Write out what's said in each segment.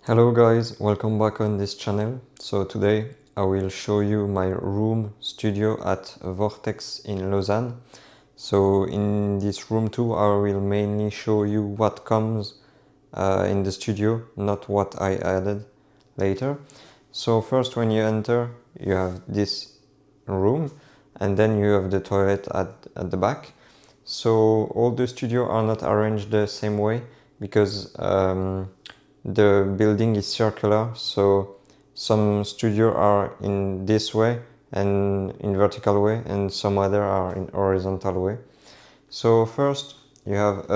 Hello guys, welcome back on this channel. So today I will show you my room studio at Vortex in Lausanne. So in this room too I will mainly show you what comes in the studio, not what I added later. So first when you enter you have this room and then you have the toilet at the back. So all the studio are not arranged the same way because the building is circular, so some studio are in this way and in vertical way and some other are in horizontal way. So first you have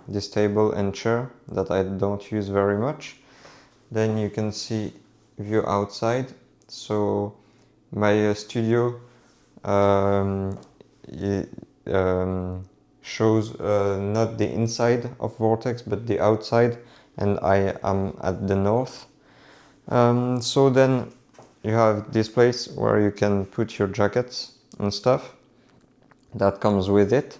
this table and chair that I don't use very much. Then you can see view outside. So my studio um, shows not the inside of Vortex but the outside, and I am at the north. So then you have this place where you can put your jackets and stuff that comes with it.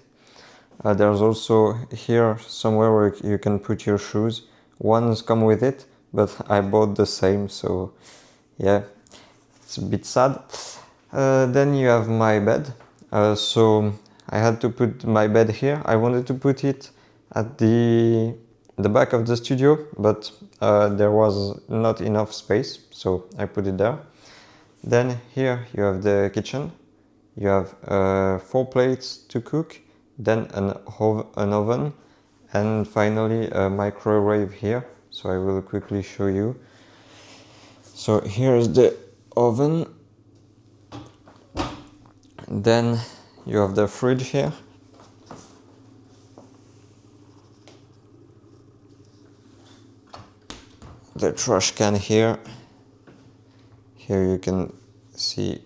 There's also here somewhere where you can put your shoes. Ones come with it, but I bought the same, so yeah, it's a bit sad. Then you have my bed. So I had to put my bed here. I wanted to put it at the back of the studio, but there was not enough space, so I put it there. Then here you have the kitchen. You have 4 plates to cook, then an oven, and finally a microwave here. So I will quickly show you. So here's the oven. Then you have the fridge here. The trash can here. Here you can see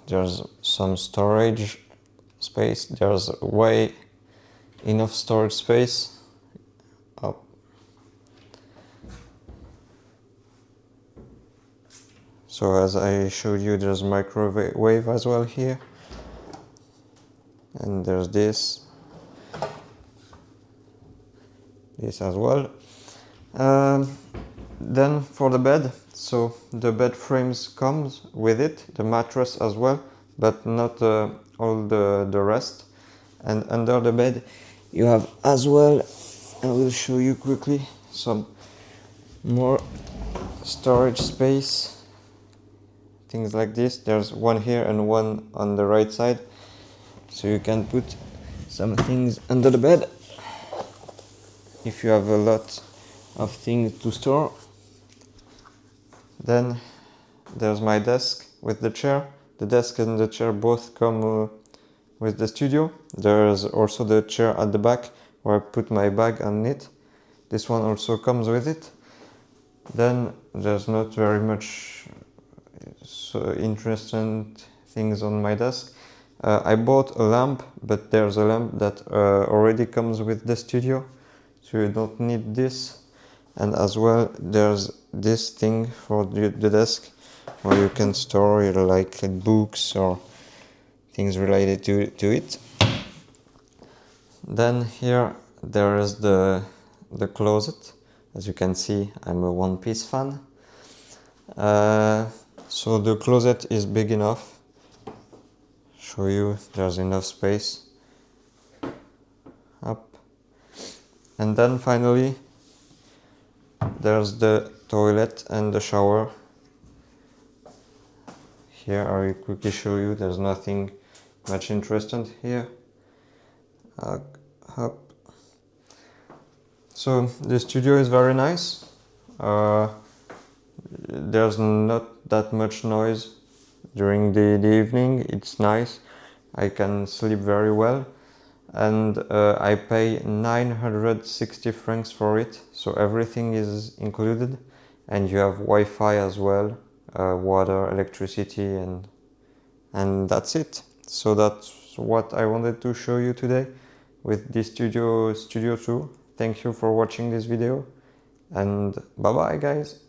there's some storage space. There's way enough storage space. Up. So as I showed you, there's microwave as well here. And there's this as well. Then for the bed, so the bed frames comes with it, the mattress as well, but not all the rest. And under the bed you have as well, I will show you quickly, some more storage space, things like this. There's one here and one on the right side, so you can put some things under the bed if you have a lot of things to store. Then there's my desk with the chair. The desk and the chair both come with the studio. There's also the chair at the back where I put my bag on it. This one also comes with it. Then there's not very much interesting things on my desk. I bought a lamp, but there's a lamp that already comes with the studio, so you don't need this. And as well there's this thing for the desk where you can store your like books or things related to it. Then here there is the closet. As you can see, I'm a One Piece fan. So the closet is big enough. Show you, there's enough space. Up. And then finally there's the toilet and the shower. Here I will quickly show you, there's nothing much interesting here. Up. So the studio is very nice. There's not that much noise during the evening. It's nice. I can sleep very well. And I pay 960 francs for it, so everything is included, and you have Wi-Fi as well, water, electricity, and that's it. So that's what I wanted to show you today with this studio 2. Thank you for watching this video, and bye bye guys.